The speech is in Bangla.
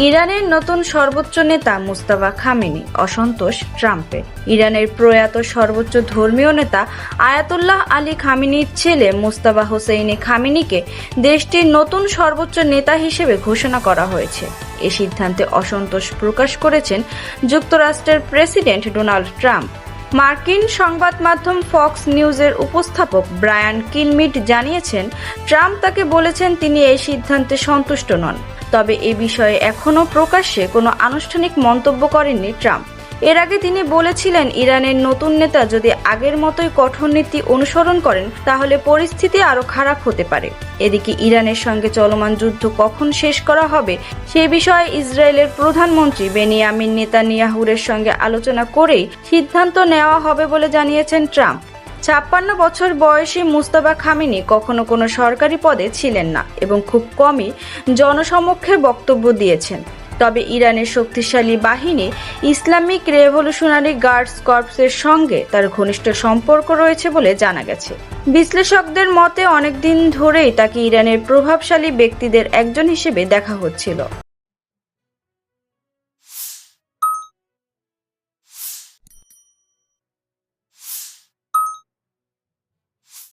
ইরানের নতুন সর্বোচ্চ নেতা মুস্তাফা খামেনি অসন্তোষ ট্রাম্পের। ইরানের প্রয়াত সর্বোচ্চ ধর্মীয় নেতা আয়াতুল্লাহ আলী খামেনির ছেলে মুস্তাফা হোসেইনি খামেনিকে দেশটির নতুন সর্বোচ্চ নেতা হিসেবে ঘোষণা করা হয়েছে। এ সিদ্ধান্তে অসন্তোষ প্রকাশ করেছেন যুক্তরাষ্ট্রের প্রেসিডেন্ট ডোনাল্ড ট্রাম্প। মার্কিন সংবাদ মাধ্যম ফক্স নিউজের উপস্থাপক ব্রায়ান কিলমিট জানিয়েছেন, ট্রাম্প তাকে বলেছেন তিনি এই সিদ্ধান্তে সন্তুষ্ট নন। তবে এ বিষয়ে এখনও প্রকাশ্যে কোনো আনুষ্ঠানিক মন্তব্য করেননি ট্রাম্প। এর আগে তিনি বলেছিলেন, ইরানের নতুন নেতা যদি আগের মতোই কঠোর নীতি অনুসরণ করেন তাহলে পরিস্থিতি আরও খারাপ হতে পারে। এদিকে ইরানের সঙ্গে চলমান যুদ্ধ কখন শেষ করা হবে সে বিষয়ে ইসরায়েলের প্রধানমন্ত্রী বেনিয়ামিন নেতানিয়াহুর সঙ্গে আলোচনা করেই সিদ্ধান্ত নেওয়া হবে বলে জানিয়েছেন ট্রাম্প। 56 বছর বয়সী মুস্তাফা খামেনি কখনো কোনো সরকারি পদে ছিলেন না এবং খুব কমই জনসমক্ষে বক্তব্য দিয়েছেন। তবে ইরানের শক্তিশালী বাহিনী ইসলামিক রেভলিউশনারি গার্ডস কর্পসের সঙ্গে তার ঘনিষ্ঠ সম্পর্ক রয়েছে বলে জানা গেছে। বিশ্লেষকদের মতে অনেকদিন ধরেই তাকে ইরানের প্রভাবশালী ব্যক্তিদের একজন হিসেবে দেখা হচ্ছিল।